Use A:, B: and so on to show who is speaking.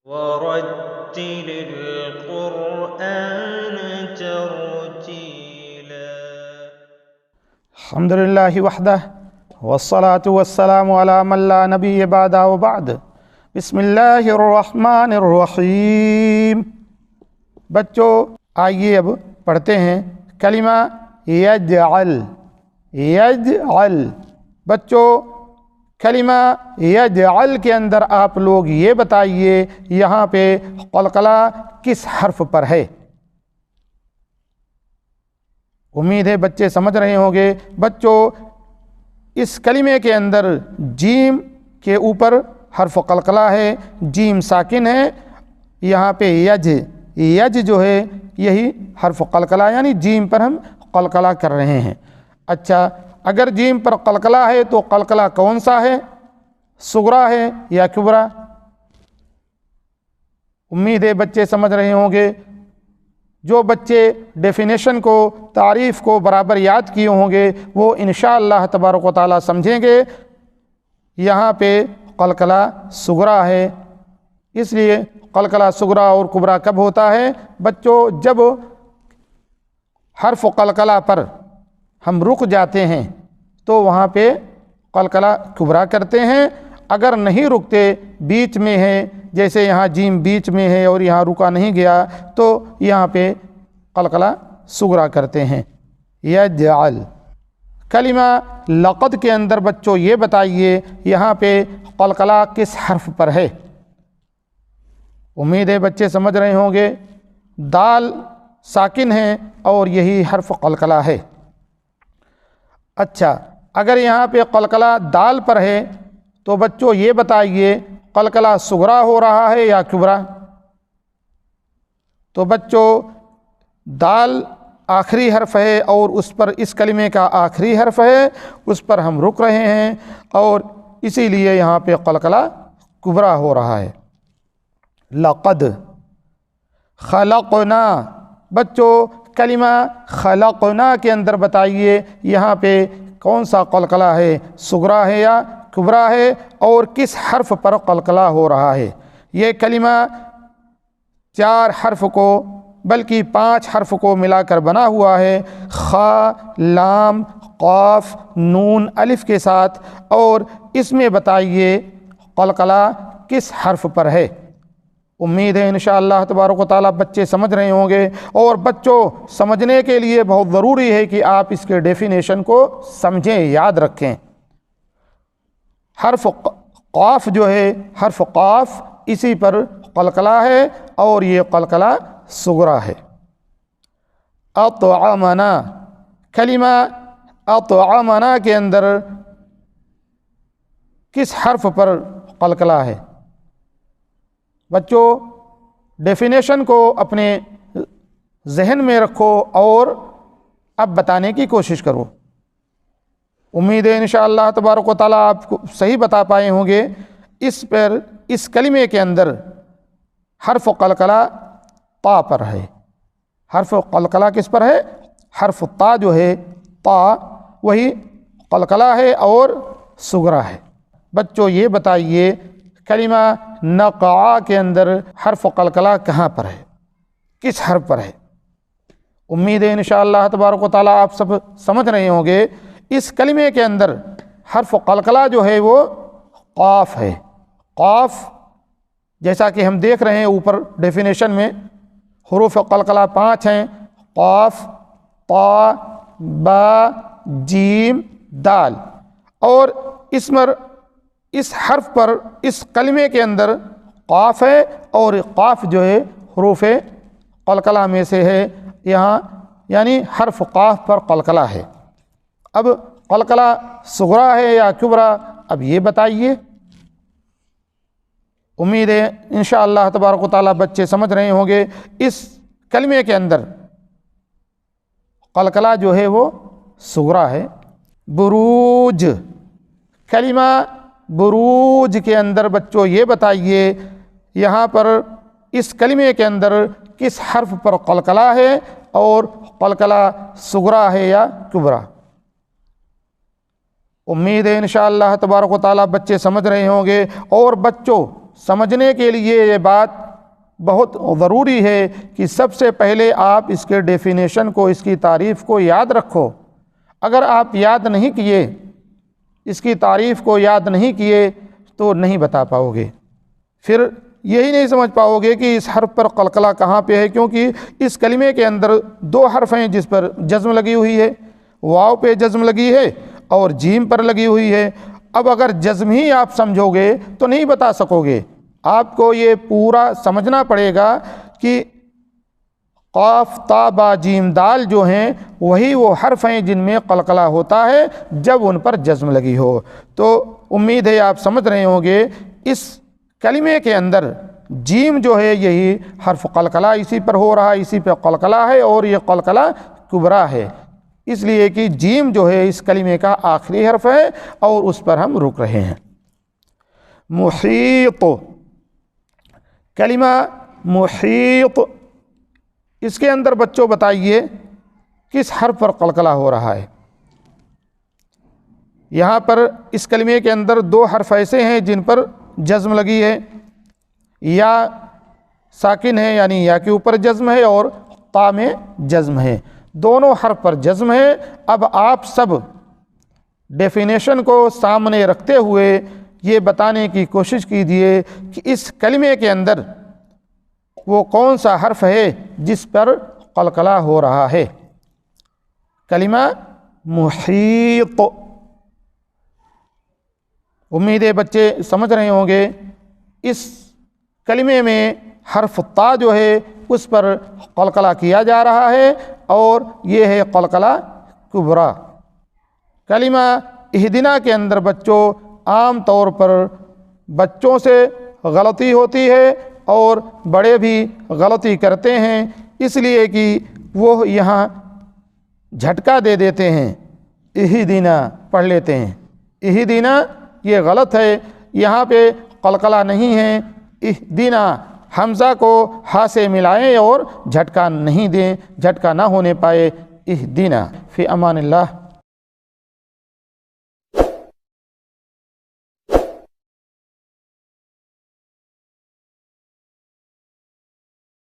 A: ورتل القرآن ترتيلا.
B: الحمد للہ وحدہ والصلاة والسلام علی من لا نبی بعد وبعد. بسم اللہ الرحمن الرحیم. بچوں آئیے اب پڑھتے ہیں کلمہ یجعل. یجعل. بچوں کلمہ یجعل کے اندر آپ لوگ یہ بتائیے یہاں پہ قلقلہ کس حرف پر ہے؟ امید ہے بچے سمجھ رہے ہوں گے. بچوں اس کلمے کے اندر جیم کے اوپر حرف قلقلہ ہے، جیم ساکن ہے. یہاں پہ یج جو ہے یہی حرف قلقلہ یعنی جیم پر ہم قلقلہ کر رہے ہیں. اچھا اگر جیم پر قلقلہ ہے تو قلقلہ کون سا ہے؟ صغریٰ ہے یا کبریٰ؟ امید ہے بچے سمجھ رہے ہوں گے. جو بچے ڈیفینیشن کو تعریف کو برابر یاد کیے ہوں گے وہ انشاءاللہ تبارک و تعالیٰ سمجھیں گے. یہاں پہ قلقلہ صغریٰ ہے، اس لیے قلقلہ صغریٰ اور کبریٰ کب ہوتا ہے؟ بچوں جب حرف قلقلہ پر ہم رک جاتے ہیں تو وہاں پہ قلقلہ کبریٰ کرتے ہیں. اگر نہیں رکتے، بیچ میں ہے، جیسے یہاں جیم بیچ میں ہے اور یہاں رکا نہیں گیا تو یہاں پہ قلقلہ صغریٰ کرتے ہیں. یجعل. کلمہ لقد کے اندر بچوں یہ بتائیے یہاں پہ قلقلہ کس حرف پر ہے؟ امید ہے بچے سمجھ رہے ہوں گے. دال ساکن ہے اور یہی حرف قلقلہ ہے. اچھا اگر یہاں پہ قلقلہ دال پر ہے تو بچوں یہ بتائیے قلقلہ صغریٰ ہو رہا ہے یا کبریٰ؟ تو بچوں دال آخری حرف ہے اور اس پر اس کلمے کا آخری حرف ہے، اس پر ہم رک رہے ہیں اور اسی لیے یہاں پہ قلقلہ کبریٰ ہو رہا ہے. لقد. خلقنا. بچوں کلمہ خلقنا کے اندر بتائیے یہاں پہ کون سا قلقلہ ہے؟ صغریٰ ہے یا کبریٰ ہے اور کس حرف پر قلقلہ ہو رہا ہے؟ یہ کلمہ 4 حرف کو بلکہ 5 حرف کو ملا کر بنا ہوا ہے، خا، لام، قاف، نون، الف کے ساتھ. اور اس میں بتائیے قلقلہ کس حرف پر ہے؟ امید ہے انشاءاللہ تبارک و تعالیٰ بچے سمجھ رہے ہوں گے. اور بچوں سمجھنے کے لیے بہت ضروری ہے کہ آپ اس کے ڈیفینیشن کو سمجھیں، یاد رکھیں. حرف قاف جو ہے، حرف قاف اسی پر قلقلہ ہے اور یہ قلقلہ صغریٰ ہے. اطعمنا. کلمہ اطعمنا کے اندر کس حرف پر قلقلہ ہے؟ بچوں ڈیفینیشن کو اپنے ذہن میں رکھو اور اب بتانے کی کوشش کرو. امید ہے انشاءاللہ تبارک و تعالیٰ آپ کو صحیح بتا پائے ہوں گے. اس کلمے کے اندر حرف قلقلہ طا پر ہے. حرف قلقلہ کس پر ہے؟ حرف طا جو ہے، طا وہی قلقلہ ہے اور صغریٰ ہے. بچوں یہ بتائیے کلمہ نقع کے اندر حرف قلقلہ کہاں پر ہے؟ کس حرف پر ہے؟ امید ہے انشاءاللہ تبارک و تعالیٰ آپ سب سمجھ رہے ہوں گے. اس کلمے کے اندر حرف قلقلہ جو ہے وہ قاف ہے. قاف جیسا کہ ہم دیکھ رہے ہیں اوپر ڈیفینیشن میں حروف قلقلہ 5 ہیں: قاف، طا، با، جیم، دال. اور اس حرف پر اس کلمے کے اندر قاف ہے اور قاف جو ہے حروف قلقلہ میں سے ہے یہاں، یعنی حرف قاف پر قلقلہ ہے. اب قلقلہ صغریٰ ہے یا کبریٰ اب یہ بتائیے. امید ہے انشاءاللہ تبارک و تعالیٰ بچے سمجھ رہے ہوں گے. اس کلمے کے اندر قلقلہ جو ہے وہ صغریٰ ہے. بروج. کلمہ بروج کے اندر بچوں یہ بتائیے یہاں پر اس کلمے کے اندر کس حرف پر قلقلہ ہے اور قلقلہ صغریٰ ہے یا کبریٰ؟ امید ہے انشاءاللہ تبارک و تعالیٰ بچے سمجھ رہے ہوں گے. اور بچوں سمجھنے کے لیے یہ بات بہت ضروری ہے کہ سب سے پہلے آپ اس کے ڈیفینیشن کو، اس کی تعریف کو یاد رکھو۔ اگر آپ یاد نہیں کیے، اس کی تعریف کو یاد نہیں کیے تو نہیں بتا پاؤ گے، پھر یہی نہیں سمجھ پاؤ گے کہ اس حرف پر قلقلہ کہاں پہ ہے، کیونکہ اس کلمے کے اندر دو حرف ہیں جس پر جزم لگی ہوئی ہے، واو پہ جزم لگی ہے اور جیم پر لگی ہوئی ہے۔ اب اگر جزم ہی آپ سمجھو گے تو نہیں بتا سکو گے، آپ کو یہ پورا سمجھنا پڑے گا کہ قاف تا با جیم دال جو ہیں وہی وہ حرف ہیں جن میں قلقلہ ہوتا ہے جب ان پر جزم لگی ہو۔ تو امید ہے آپ سمجھ رہے ہوں گے اس کلمے کے اندر جیم جو ہے یہی حرف قلقلہ اسی پر ہو رہا ہے، اسی پہ قلقلہ ہے اور یہ قلقلہ کبریٰ ہے، اس لیے کہ جیم جو ہے اس کلمے کا آخری حرف ہے اور اس پر ہم رک رہے ہیں۔ محیط، کلمہ محیط، اس کے اندر بچوں بتائیے کس حرف پر قلقلہ ہو رہا ہے؟ یہاں پر اس کلمے کے اندر دو حرف ایسے ہیں جن پر جزم لگی ہے، یا ساکن ہے یعنی یا کے اوپر جزم ہے اور تا میں جزم ہے، دونوں حرف پر جزم ہے۔ اب آپ سب ڈیفینیشن کو سامنے رکھتے ہوئے یہ بتانے کی کوشش کیجیے کہ اس کلمے کے اندر وہ کون سا حرف ہے جس پر قلقلہ ہو رہا ہے؟ کلمہ محیط۔ امید ہے بچے سمجھ رہے ہوں گے، اس کلمے میں حرف تا جو ہے اس پر قلقلہ کیا جا رہا ہے اور یہ ہے قلقلہ کبریٰ۔ کلمہ اہدنا کے اندر بچوں عام طور پر بچوں سے غلطی ہوتی ہے اور بڑے بھی غلطی کرتے ہیں، اس لیے کہ وہ یہاں جھٹکا دے دیتے ہیں، اہدنا پڑھ لیتے ہیں، اہدنا یہ غلط ہے، یہاں پہ قلقلہ نہیں ہے، اہدنا حمزہ کو ہا سے ملائیں اور جھٹکا نہیں دیں، جھٹکا نہ ہونے پائے، اہدنا۔ فی امان اللہ۔